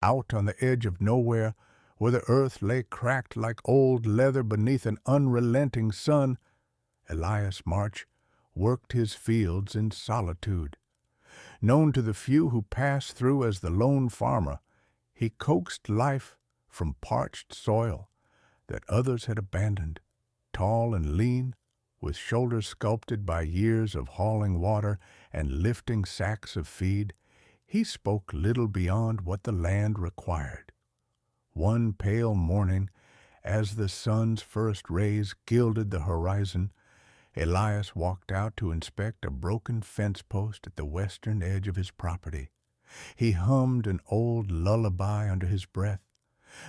Out on the edge of nowhere, where the earth lay cracked like old leather beneath an unrelenting sun, Elias March worked his fields in solitude. Known to the few who passed through as the lone farmer, he coaxed life from parched soil that others had abandoned. Tall and lean, with shoulders sculpted by years of hauling water and lifting sacks of feed, he spoke little beyond what the land required. One pale morning, as the sun's first rays gilded the horizon, Elias walked out to inspect a broken fence post at the western edge of his property. He hummed an old lullaby under his breath,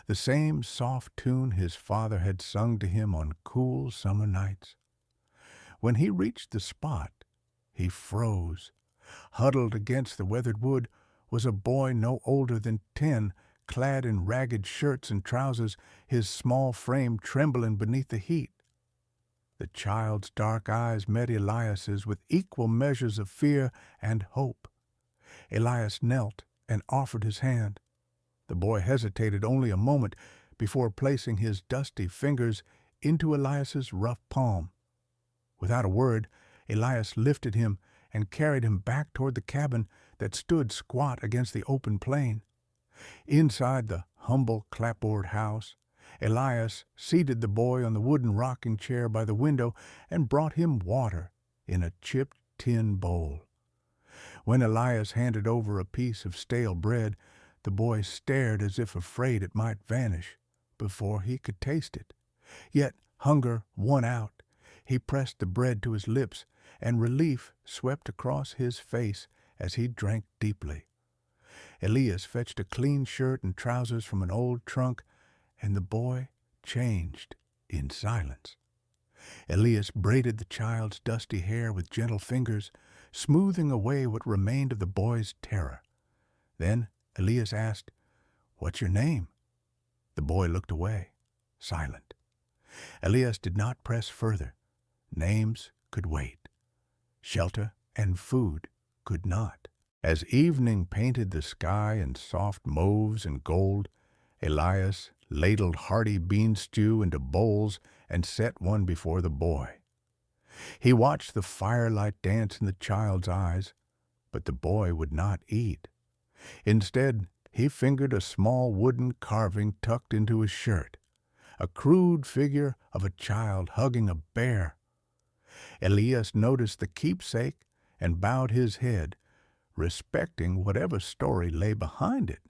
the same soft tune his father had sung to him on cool summer nights. When he reached the spot, he froze. Huddled against the weathered wood was a boy no older than 10, clad in ragged shirts and trousers, his small frame trembling beneath the heat. The child's dark eyes met Elias's with equal measures of fear and hope. Elias knelt and offered his hand. The boy hesitated only a moment before placing his dusty fingers into Elias's rough palm. Without a word, Elias lifted him and carried him back toward the cabin that stood squat against the open plain. Inside the humble clapboard house, Elias seated the boy on the wooden rocking chair by the window and brought him water in a chipped tin bowl. When Elias handed over a piece of stale bread, the boy stared as if afraid it might vanish before he could taste it. Yet hunger won out. He pressed the bread to his lips, and relief swept across his face as he drank deeply. Elias fetched a clean shirt and trousers from an old trunk, and the boy changed in silence. Elias braided the child's dusty hair with gentle fingers, smoothing away what remained of the boy's terror. Then Elias asked, "What's your name?" The boy looked away, silent. Elias did not press further. Names could wait. Shelter and food could not. As evening painted the sky in soft mauves and gold, Elias ladled hearty bean stew into bowls and set one before the boy. He watched the firelight dance in the child's eyes, but the boy would not eat. Instead, he fingered a small wooden carving tucked into his shirt, a crude figure of a child hugging a bear. Elias noticed the keepsake and bowed his head, respecting whatever story lay behind it.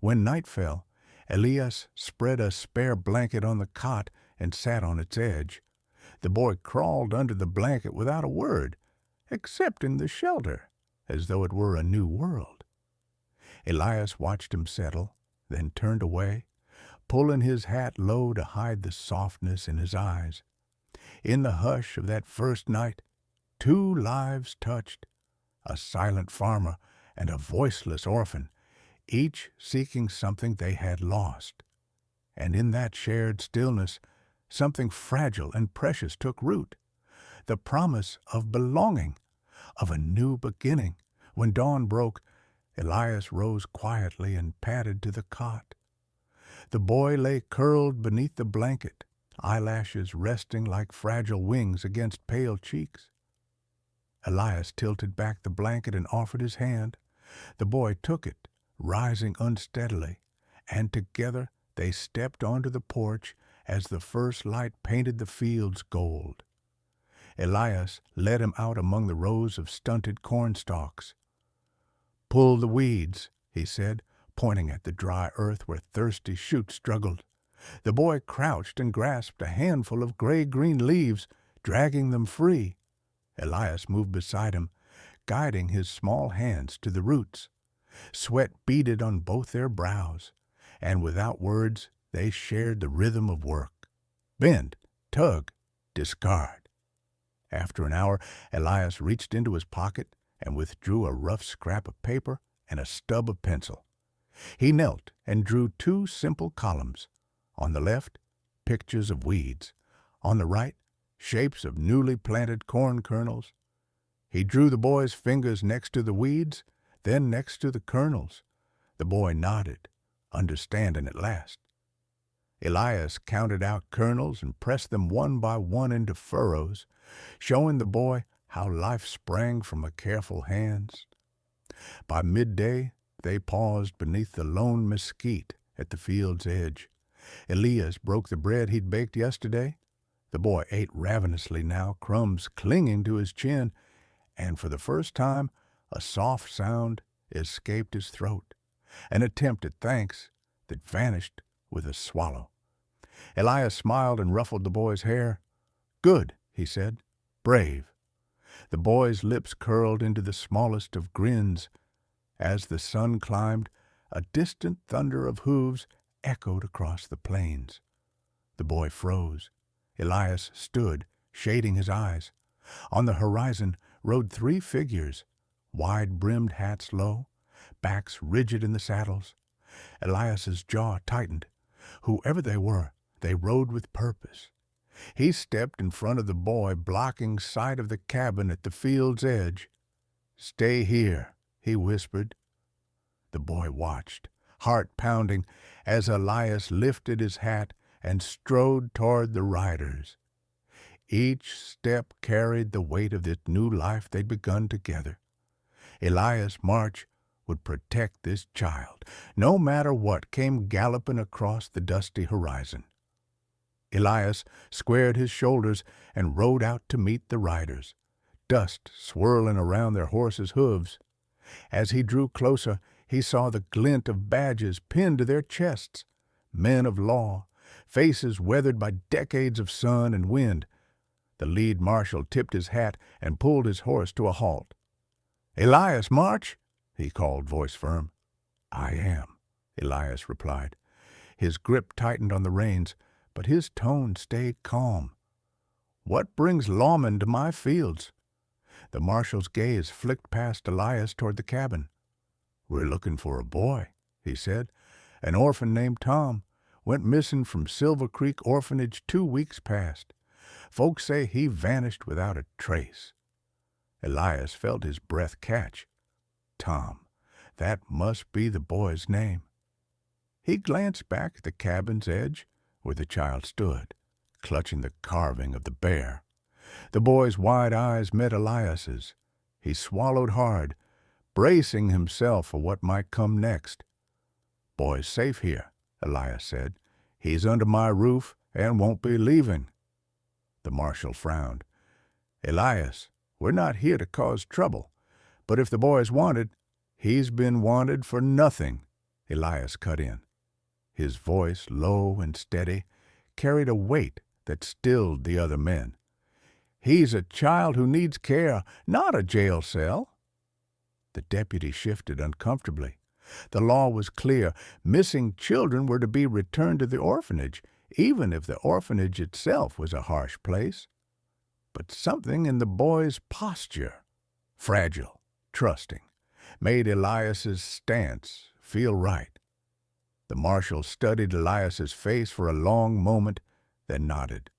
When night fell, Elias spread a spare blanket on the cot and sat on its edge. The boy crawled under the blanket without a word, accepting the shelter as though it were a new world. Elias watched him settle, then turned away, pulling his hat low to hide the softness in his eyes. In the hush of that first night, 2 lives touched, a silent farmer and a voiceless orphan, each seeking something they had lost. And in that shared stillness, something fragile and precious took root, the promise of belonging, of a new beginning. When dawn broke, Elias rose quietly and padded to the cot. The boy lay curled beneath the blanket, eyelashes resting like fragile wings against pale cheeks. Elias tilted back the blanket and offered his hand. The boy took it, rising unsteadily, and together they stepped onto the porch as the first light painted the fields gold. Elias led him out among the rows of stunted corn stalks. "Pull the weeds," he said, pointing at the dry earth where thirsty shoots struggled. The boy crouched and grasped a handful of gray-green leaves, dragging them free. Elias moved beside him, guiding his small hands to the roots. Sweat beaded on both their brows, and without words they shared the rhythm of work. Bend, tug, discard. After an hour, Elias reached into his pocket and withdrew a rough scrap of paper and a stub of pencil. He knelt and drew 2 simple columns. On the left, pictures of weeds. On the right, shapes of newly planted corn kernels. He drew the boy's fingers next to the weeds, then next to the kernels. The boy nodded, understanding at last. Elias counted out kernels and pressed them one by one into furrows, showing the boy how life sprang from a careful hands. By midday, they paused beneath the lone mesquite at the field's edge. Elias broke the bread he'd baked yesterday. The boy ate ravenously now, crumbs clinging to his chin, and for the first time a soft sound escaped his throat, an attempt at thanks that vanished with a swallow. Elias smiled and ruffled the boy's hair. "Good," he said. "Brave." The boy's lips curled into the smallest of grins. As the sun climbed, a distant thunder of hooves echoed across the plains. The boy froze. Elias stood, shading his eyes. On the horizon rode three figures, wide-brimmed hats low, backs rigid in the saddles. Elias's jaw tightened. Whoever they were, they rode with purpose. He stepped in front of the boy, blocking sight of the cabin at the field's edge. "Stay here," he whispered. The boy watched, heart pounding, as Elias lifted his hat and strode toward the riders. Each step carried the weight of this new life they'd begun together. Elias March would protect this child, no matter what came galloping across the dusty horizon. Elias squared his shoulders and rode out to meet the riders, dust swirling around their horses' hooves. As he drew closer, he saw the glint of badges pinned to their chests, men of law, faces weathered by decades of sun and wind. The lead marshal tipped his hat and pulled his horse to a halt. "Elias March?" he called, voice firm. "I am," Elias replied. His grip tightened on the reins, but his tone stayed calm. "What brings lawmen to my fields?" The marshal's gaze flicked past Elias toward the cabin. "We're looking for a boy," he said. "An orphan named Tom. Went missing from Silver Creek Orphanage 2 weeks past. Folks say he vanished without a trace." Elias felt his breath catch. Tom. That must be the boy's name. He glanced back at the cabin's edge, where the child stood, clutching the carving of the bear. The boy's wide eyes met Elias's. He swallowed hard, bracing himself for what might come next. "Boy's safe here," Elias said. "He's under my roof and won't be leaving." The marshal frowned. "Elias, we're not here to cause trouble, but if the boy's wanted, he's been wanted for nothing," Elias cut in. His voice, low and steady, carried a weight that stilled the other men. "He's a child who needs care, not a jail cell." The deputy shifted uncomfortably. The law was clear. Missing children were to be returned to the orphanage, even if the orphanage itself was a harsh place. But something in the boy's posture, fragile, trusting, made Elias's stance feel right. The marshal studied Elias's face for a long moment, then nodded.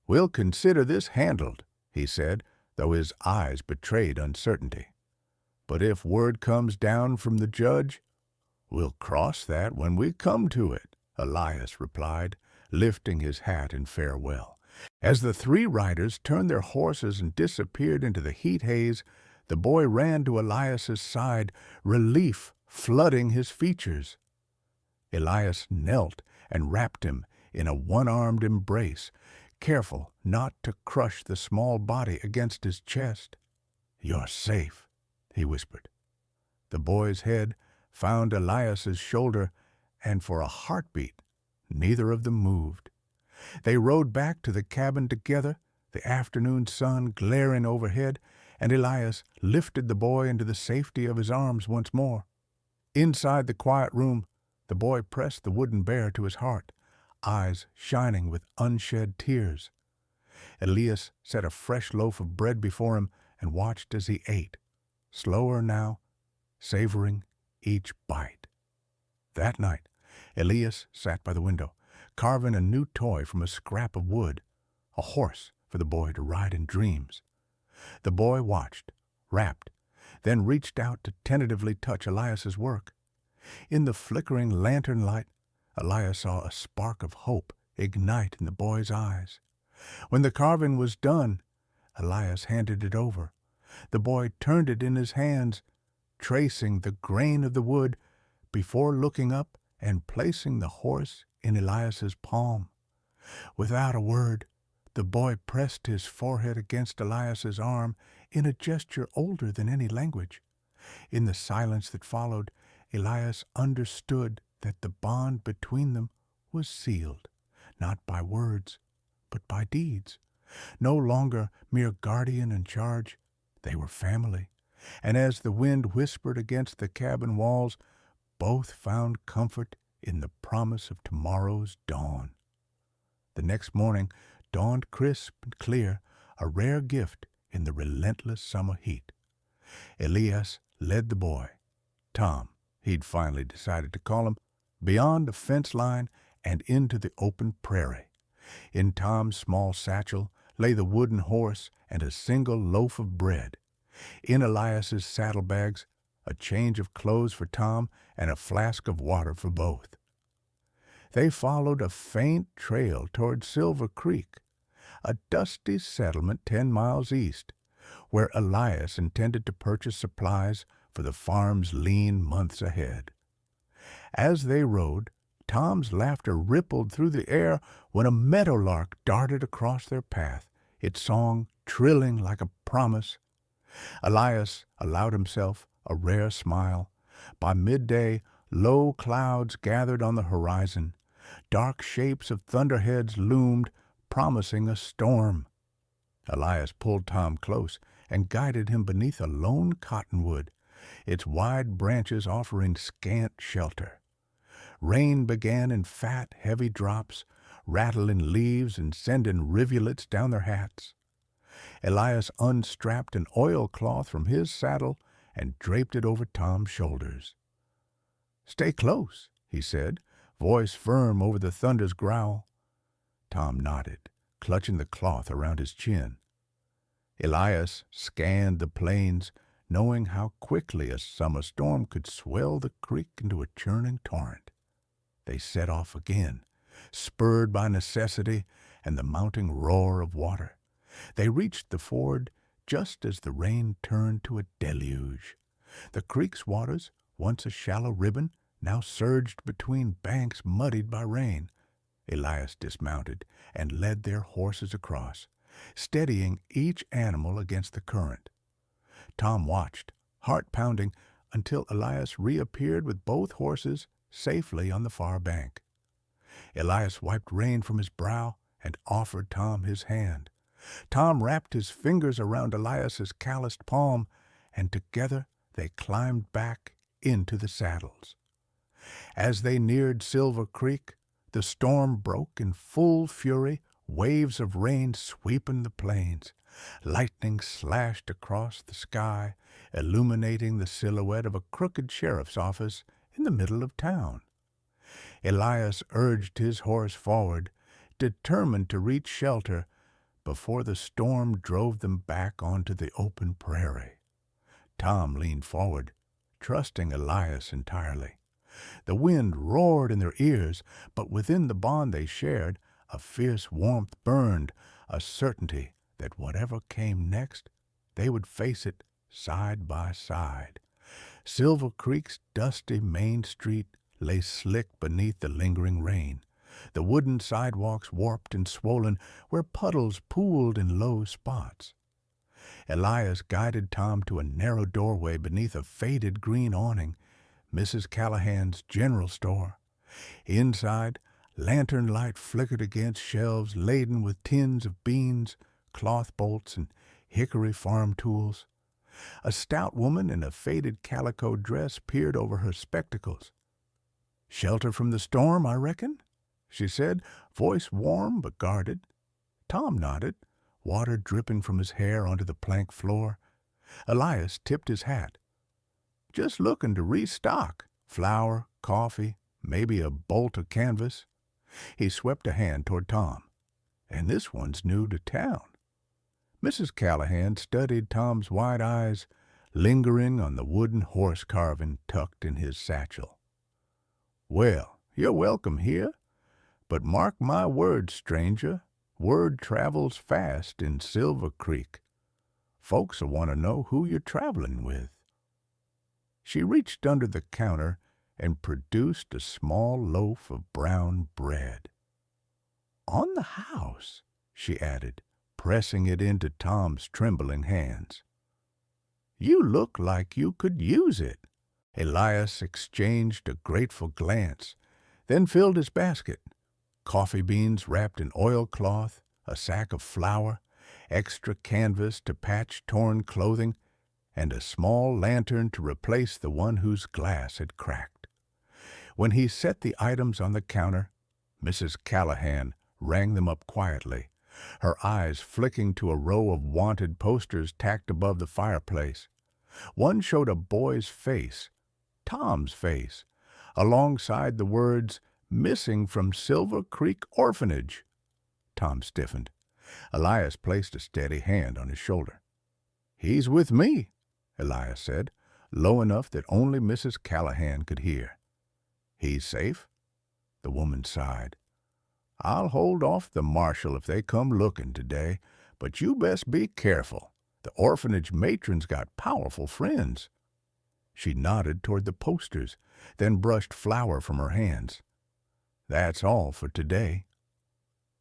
"We'll consider this handled," he said, though his eyes betrayed uncertainty. "But if word comes down from the judge, we'll cross that when we come to it," Elias replied, lifting his hat in farewell. As the three riders turned their horses and disappeared into the heat haze, the boy ran to Elias's side, relief flooding his features. Elias knelt and wrapped him in a one-armed embrace, careful not to crush the small body against his chest. "You're safe," he whispered. The boy's head found Elias's shoulder, and for a heartbeat, neither of them moved. They rode back to the cabin together, the afternoon sun glaring overhead, and Elias lifted the boy into the safety of his arms once more. Inside the quiet room, the boy pressed the wooden bear to his heart, eyes shining with unshed tears. Elias set a fresh loaf of bread before him and watched as he ate, slower now, savoring each bite. That night, Elias sat by the window, carving a new toy from a scrap of wood, a horse for the boy to ride in dreams. The boy watched, rapt, then reached out to tentatively touch Elias's work. In the flickering lantern light, Elias saw a spark of hope ignite in the boy's eyes. When the carving was done, Elias handed it over. The boy turned it in his hands, tracing the grain of the wood before looking up and placing the horse in Elias's palm. Without a word, the boy pressed his forehead against Elias's arm in a gesture older than any language. In the silence that followed, Elias understood that the bond between them was sealed, not by words, but by deeds. No longer mere guardian and charge, they were family. And as the wind whispered against the cabin walls, both found comfort in the promise of tomorrow's dawn. The next morning dawned crisp and clear, a rare gift in the relentless summer heat. Elias led the boy, Tom, he'd finally decided to call him, beyond the fence line and into the open prairie. In Tom's small satchel lay the wooden horse and a single loaf of bread. In Elias's saddlebags, a change of clothes for Tom and a flask of water for both. They followed a faint trail toward Silver Creek, a dusty settlement 10 miles east, where Elias intended to purchase supplies for the farm's lean months ahead. As they rode, Tom's laughter rippled through the air when a meadowlark darted across their path, its song trilling like a promise. Elias allowed himself a rare smile. By midday, low clouds gathered on the horizon. Dark shapes of thunderheads loomed, promising a storm. Elias pulled Tom close and guided him beneath a lone cottonwood, its wide branches offering scant shelter. Rain began in fat, heavy drops, rattling leaves and sending rivulets down their hats. Elias unstrapped an oilcloth from his saddle and draped it over Tom's shoulders. "Stay close," he said, voice firm over the thunder's growl. Tom nodded, clutching the cloth around his chin. Elias scanned the plains, knowing how quickly a summer storm could swell the creek into a churning torrent. They set off again, spurred by necessity and the mounting roar of water. They reached the ford just as the rain turned to a deluge. The creek's waters, once a shallow ribbon, now surged between banks muddied by rain. Elias dismounted and led their horses across, steadying each animal against the current. Tom watched, heart pounding, until Elias reappeared with both horses safely on the far bank. Elias wiped rain from his brow and offered Tom his hand. Tom wrapped his fingers around Elias's calloused palm, and together they climbed back into the saddles. As they neared Silver Creek, the storm broke in full fury, waves of rain sweeping the plains. Lightning slashed across the sky, illuminating the silhouette of a crooked sheriff's office in the middle of town. Elias urged his horse forward, determined to reach shelter before the storm drove them back onto the open prairie. Tom leaned forward, trusting Elias entirely. The wind roared in their ears, but within the bond they shared, a fierce warmth burned, a certainty that whatever came next, they would face it side by side. Silver Creek's dusty main street lay slick beneath the lingering rain. The wooden sidewalks warped and swollen where puddles pooled in low spots. Elias guided Tom to a narrow doorway beneath a faded green awning, Mrs. Callahan's general store. Inside, lantern light flickered against shelves laden with tins of beans, cloth bolts, and hickory farm tools. A stout woman in a faded calico dress peered over her spectacles. "Shelter from the storm, I reckon?" she said, voice warm but guarded. Tom nodded, water dripping from his hair onto the plank floor. Elias tipped his hat. "Just looking to restock. Flour, coffee, maybe a bolt of canvas." He swept a hand toward Tom. "And this one's new to town." Mrs. Callahan studied Tom's wide eyes, lingering on the wooden horse carving tucked in his satchel. Well, you're welcome here, but mark my words, stranger, word travels fast in Silver Creek. Folks'll want to know who you're traveling with." She reached under the counter and produced a small loaf of brown bread. "On the house," she added, pressing it into Tom's trembling hands. "You look like you could use it." Elias exchanged a grateful glance, then filled his basket. Coffee beans wrapped in oilcloth, a sack of flour, extra canvas to patch torn clothing, and a small lantern to replace the one whose glass had cracked. When he set the items on the counter, Mrs. Callahan rang them up quietly, her eyes flicking to a row of wanted posters tacked above the fireplace. One showed a boy's face, Tom's face, alongside the words, "Missing from Silver Creek Orphanage." Tom stiffened. Elias placed a steady hand on his shoulder. "He's with me," Elias said, low enough that only Mrs. Callahan could hear. "He's safe?" The woman sighed. "I'll hold off the marshal if they come looking today, but you best be careful. The orphanage matron's got powerful friends." She nodded toward the posters, then brushed flour from her hands. "That's all for today."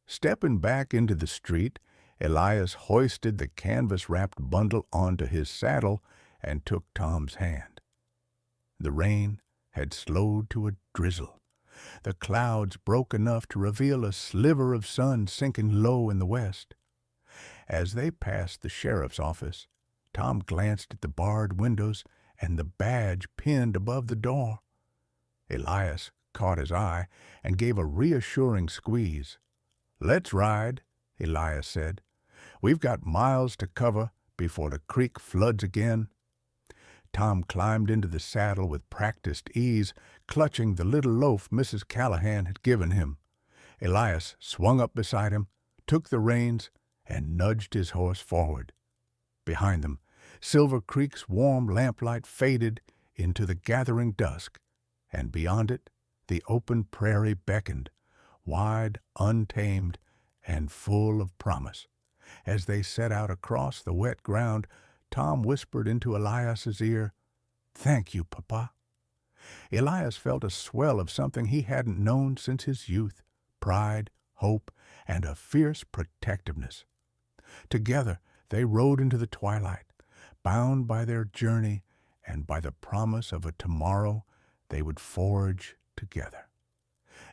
Stepping back into the street, Elias hoisted the canvas-wrapped bundle onto his saddle and took Tom's hand. The rain had slowed to a drizzle. The clouds broke enough to reveal a sliver of sun sinking low in the west. As they passed the sheriff's office, Tom glanced at the barred windows and the badge pinned above the door. Elias caught his eye and gave a reassuring squeeze. "Let's ride," Elias said. "We've got miles to cover before the creek floods again." Tom climbed into the saddle with practiced ease, clutching the little loaf Mrs. Callahan had given him. Elias swung up beside him, took the reins, and nudged his horse forward. Behind them, Silver Creek's warm lamplight faded into the gathering dusk, and beyond it, the open prairie beckoned, wide, untamed, and full of promise. As they set out across the wet ground, Tom whispered into Elias's ear, "Thank you, Papa." Elias felt a swell of something he hadn't known since his youth, pride, hope, and a fierce protectiveness. Together they rode into the twilight, bound by their journey and by the promise of a tomorrow they would forge together.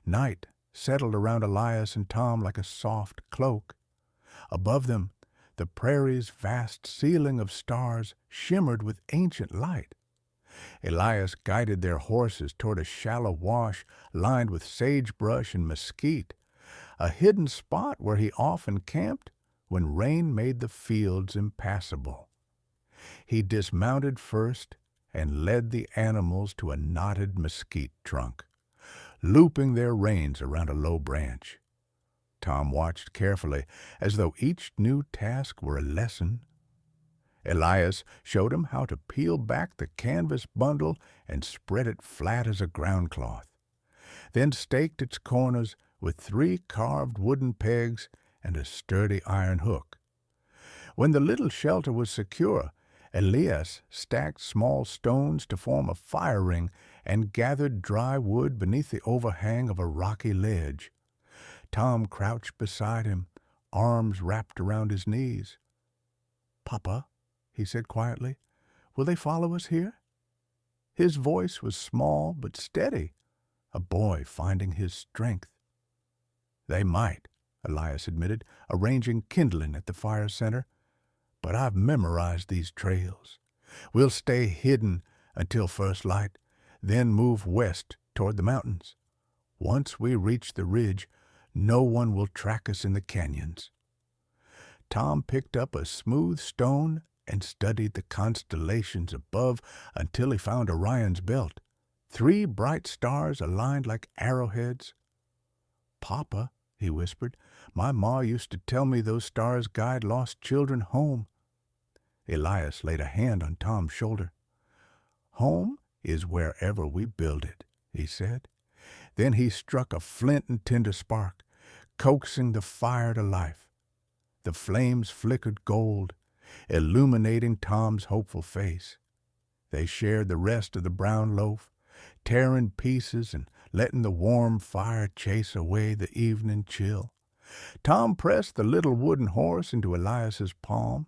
Night settled around Elias and Tom like a soft cloak. Above them, the prairie's vast ceiling of stars shimmered with ancient light. Elias guided their horses toward a shallow wash lined with sagebrush and mesquite, a hidden spot where he often camped when rain made the fields impassable. He dismounted first and led the animals to a knotted mesquite trunk, looping their reins around a low branch. Tom watched carefully, as though each new task were a lesson. Elias showed him how to peel back the canvas bundle and spread it flat as a ground cloth, then staked its corners with 3 carved wooden pegs and a sturdy iron hook. When the little shelter was secure, Elias stacked small stones to form a fire ring and gathered dry wood beneath the overhang of a rocky ledge. Tom crouched beside him, arms wrapped around his knees. "Papa," he said quietly, "will they follow us here?" His voice was small but steady, a boy finding his strength. "They might," Elias admitted, arranging kindling at the fire center. "But I've memorized these trails. We'll stay hidden until first light, then move west toward the mountains. Once we reach the ridge, no one will track us in the canyons." Tom picked up a smooth stone and studied the constellations above until he found Orion's belt, 3 bright stars aligned like arrowheads. "Papa," he whispered, "my ma used to tell me those stars guide lost children home." Elias laid a hand on Tom's shoulder. "Home is wherever we build it," he said. Then he struck a flint and tinder spark, coaxing the fire to life. The flames flickered gold, illuminating Tom's hopeful face. They shared the rest of the brown loaf, tearing pieces and letting the warm fire chase away the evening chill. Tom pressed the little wooden horse into Elias's palm.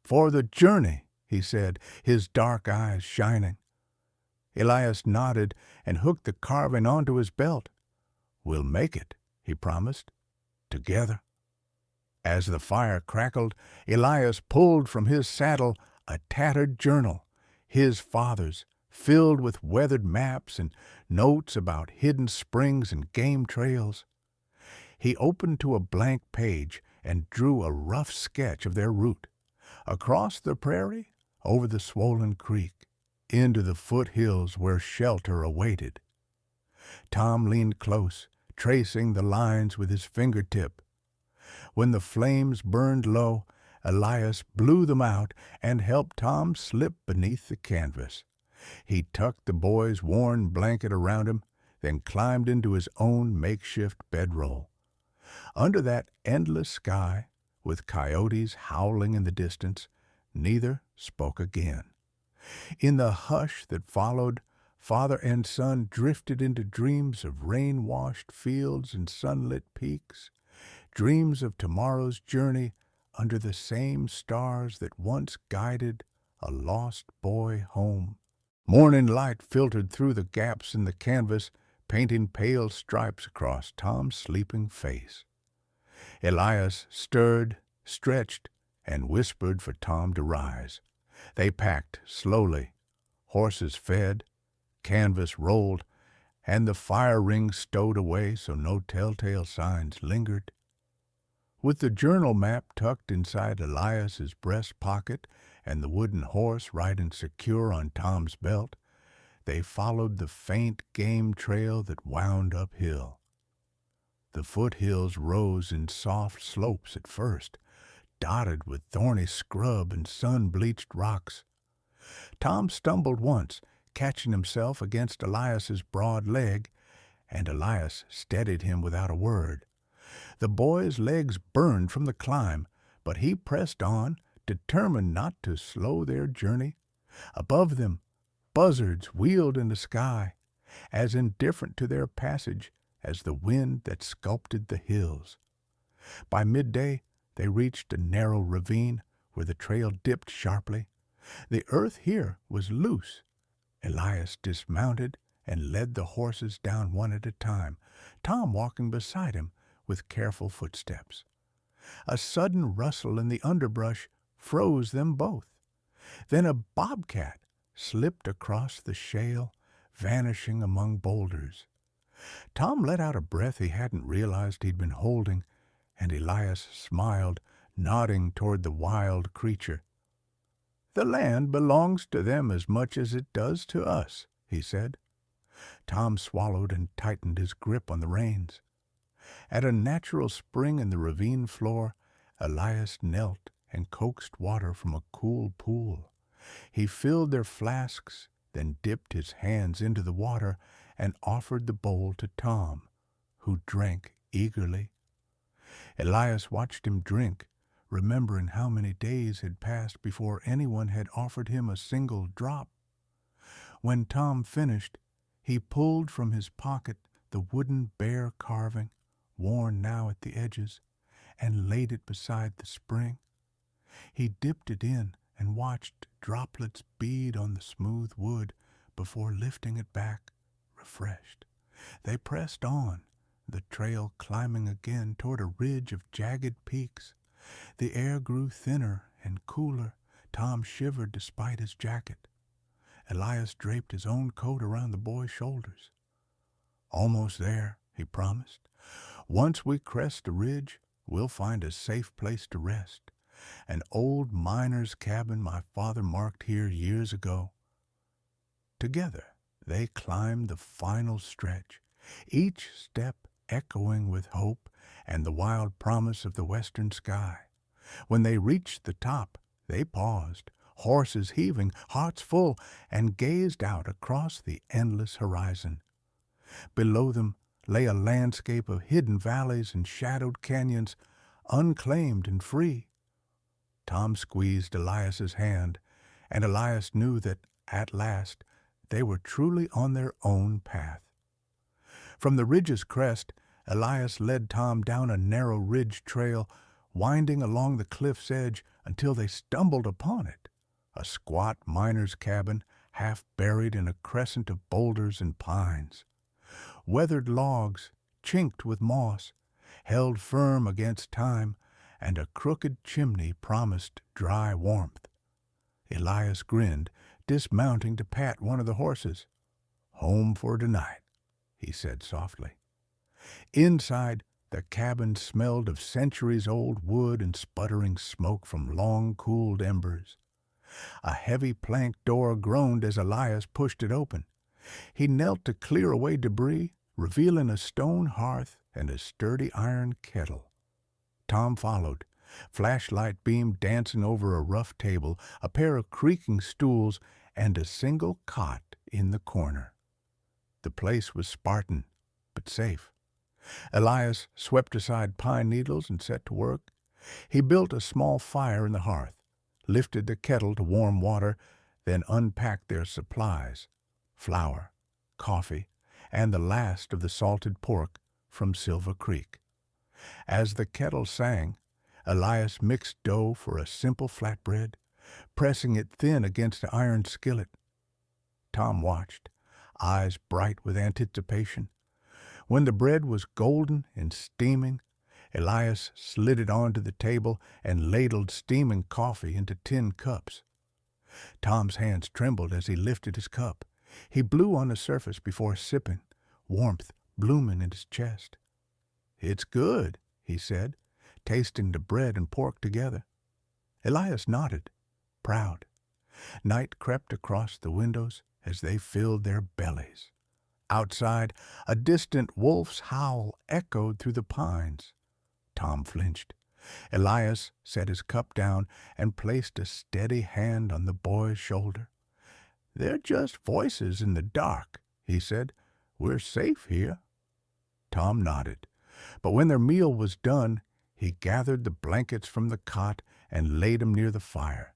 "For the journey," he said, his dark eyes shining. Elias nodded and hooked the carving onto his belt. "We'll make it," he promised, "together." As the fire crackled, Elias pulled from his saddle a tattered journal, his father's, filled with weathered maps and notes about hidden springs and game trails. He opened to a blank page and drew a rough sketch of their route, across the prairie, over the swollen creek, into the foothills where shelter awaited. Tom leaned close, tracing the lines with his fingertip. When the flames burned low, Elias blew them out and helped Tom slip beneath the canvas. He tucked the boy's worn blanket around him, then climbed into his own makeshift bedroll. Under that endless sky, with coyotes howling in the distance, neither spoke again. In the hush that followed, father and son drifted into dreams of rain-washed fields and sunlit peaks, dreams of tomorrow's journey under the same stars that once guided a lost boy home. Morning light filtered through the gaps in the canvas, painting pale stripes across Tom's sleeping face. Elias stirred, stretched, and whispered for Tom to rise. They packed slowly. Horses fed, canvas rolled, and the fire ring stowed away so no telltale signs lingered. With the journal map tucked inside Elias's breast pocket and the wooden horse riding secure on Tom's belt, they followed the faint game trail that wound uphill. The foothills rose in soft slopes at first, dotted with thorny scrub and sun-bleached rocks. Tom stumbled once, catching himself against Elias's broad leg, and Elias steadied him without a word. The boy's legs burned from the climb, but he pressed on, determined not to slow their journey. Above them, buzzards wheeled in the sky, as indifferent to their passage as the wind that sculpted the hills. By midday, they reached a narrow ravine where the trail dipped sharply. The earth here was loose. Elias dismounted and led the horses down one at a time, Tom walking beside him with careful footsteps. A sudden rustle in the underbrush froze them both. Then a bobcat slipped across the shale, vanishing among boulders. Tom let out a breath he hadn't realized he'd been holding, and Elias smiled, nodding toward the wild creature. "The land belongs to them as much as it does to us," he said. Tom swallowed and tightened his grip on the reins. At a natural spring in the ravine floor, Elias knelt and coaxed water from a cool pool. He filled their flasks, then dipped his hands into the water and offered the bowl to Tom, who drank eagerly. Elias watched him drink, remembering how many days had passed before anyone had offered him a single drop. When Tom finished, he pulled from his pocket the wooden bear carving, worn now at the edges, and laid it beside the spring. He dipped it in and watched droplets bead on the smooth wood before lifting it back, refreshed. They pressed on, the trail climbing again toward a ridge of jagged peaks. The air grew thinner and cooler. Tom shivered despite his jacket. Elias draped his own coat around the boy's shoulders. "Almost there," he promised. "Once we crest the ridge, we'll find a safe place to rest. An old miner's cabin my father marked here years ago." Together they climbed the final stretch, each step echoing with hope and the wild promise of the western sky. When they reached the top, they paused, horses heaving, hearts full, and gazed out across the endless horizon. Below them lay a landscape of hidden valleys and shadowed canyons, unclaimed and free. Tom squeezed Elias's hand, and Elias knew that, at last, they were truly on their own path. From the ridge's crest, Elias led Tom down a narrow ridge trail, winding along the cliff's edge until they stumbled upon it, a squat miner's cabin half buried in a crescent of boulders and pines. Weathered logs, chinked with moss, held firm against time, and a crooked chimney promised dry warmth. Elias grinned, dismounting to pat one of the horses. "Home for tonight," he said softly. Inside, the cabin smelled of centuries-old wood and sputtering smoke from long-cooled embers. A heavy plank door groaned as Elias pushed it open. He knelt to clear away debris, revealing a stone hearth and a sturdy iron kettle. Tom followed, flashlight beam dancing over a rough table, a pair of creaking stools, and a single cot in the corner. The place was Spartan, but safe. Elias swept aside pine needles and set to work. He built a small fire in the hearth, lifted the kettle to warm water, then unpacked their supplies: flour, coffee, and the last of the salted pork from Silver Creek. As the kettle sang, Elias mixed dough for a simple flatbread, pressing it thin against the iron skillet. Tom watched, eyes bright with anticipation. When the bread was golden and steaming, Elias slid it onto the table and ladled steaming coffee into tin cups. Tom's hands trembled as he lifted his cup. He blew on the surface before sipping, warmth blooming in his chest. "It's good," he said, tasting the bread and pork together. Elias nodded, proud. Night crept across the windows as they filled their bellies. Outside, a distant wolf's howl echoed through the pines. Tom flinched. Elias set his cup down and placed a steady hand on the boy's shoulder. "They're just voices in the dark," he said. "We're safe here." Tom nodded, but when their meal was done, he gathered the blankets from the cot and laid them near the fire.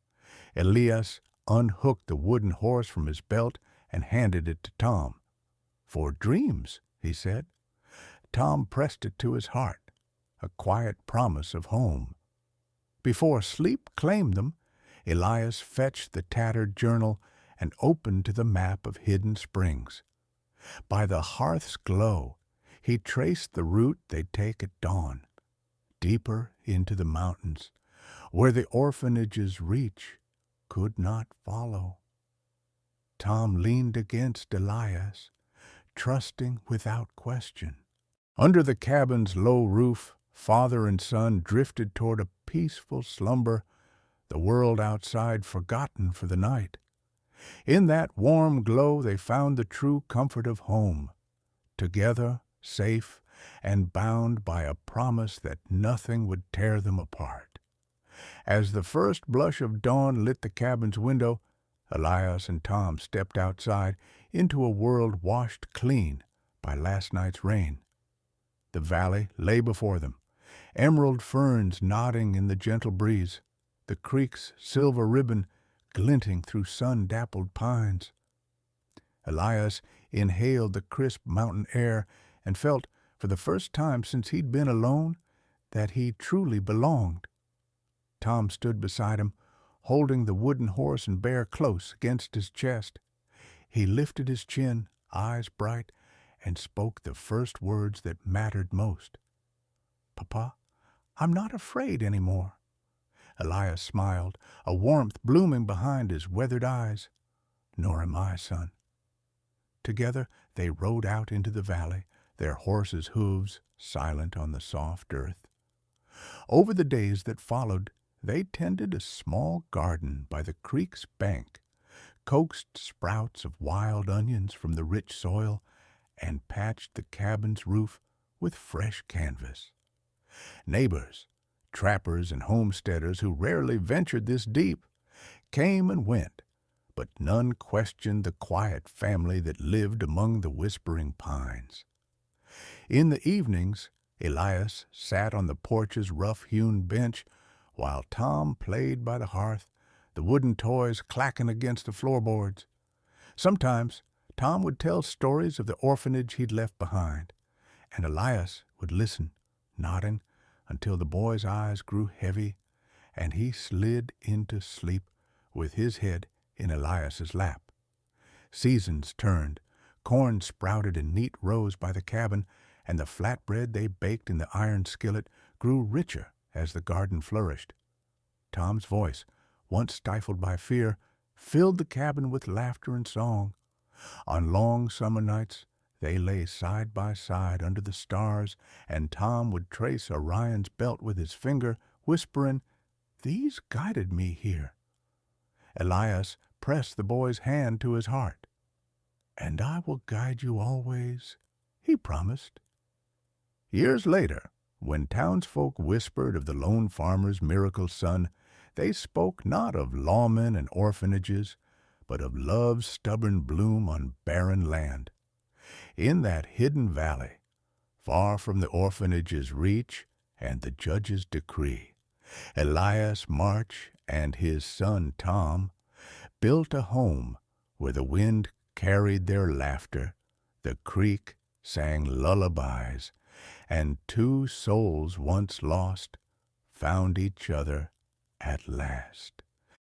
Elias unhooked the wooden horse from his belt and handed it to Tom. "For dreams," he said. Tom pressed it to his heart, a quiet promise of home. Before sleep claimed them, Elias fetched the tattered journal and opened to the map of hidden springs. By the hearth's glow, he traced the route they'd take at dawn, deeper into the mountains, where the orphanage's reach could not follow. Tom leaned against Elias, trusting without question. Under the cabin's low roof, father and son drifted toward a peaceful slumber, the world outside forgotten for the night. In that warm glow they found the true comfort of home, together, safe, and bound by a promise that nothing would tear them apart. As the first blush of dawn lit the cabin's window, Elias and Tom stepped outside into a world washed clean by last night's rain. The valley lay before them, emerald ferns nodding in the gentle breeze, the creek's silver ribbon glinting through sun-dappled pines. Elias inhaled the crisp mountain air and felt, for the first time since he'd been alone, that he truly belonged. Tom stood beside him, holding the wooden horse and bear close against his chest. He lifted his chin, eyes bright, and spoke the first words that mattered most. "Papa, I'm not afraid any more." Elias smiled, a warmth blooming behind his weathered eyes. "Nor am I, son." Together they rode out into the valley, their horses' hooves silent on the soft earth. Over the days that followed, they tended a small garden by the creek's bank, coaxed sprouts of wild onions from the rich soil, and patched the cabin's roof with fresh canvas. Neighbors, trappers and homesteaders who rarely ventured this deep, came and went, but none questioned the quiet family that lived among the whispering pines. In the evenings, Elias sat on the porch's rough-hewn bench while Tom played by the hearth, the wooden toys clacking against the floorboards. Sometimes Tom would tell stories of the orphanage he'd left behind, and Elias would listen, nodding, until the boy's eyes grew heavy and he slid into sleep with his head in Elias's lap. Seasons turned, corn sprouted in neat rows by the cabin, and the flatbread they baked in the iron skillet grew richer as the garden flourished. Tom's voice, once stifled by fear, filled the cabin with laughter and song. On long summer nights, they lay side by side under the stars, and Tom would trace Orion's belt with his finger, whispering, "These guided me here." Elias pressed the boy's hand to his heart. "And I will guide you always," he promised. Years later, when townsfolk whispered of the lone farmer's miracle son, they spoke not of lawmen and orphanages, but of love's stubborn bloom on barren land. In that hidden valley, far from the orphanage's reach and the judge's decree, Elias March and his son Tom built a home where the wind carried their laughter, the creek sang lullabies, and two souls once lost found each other at last.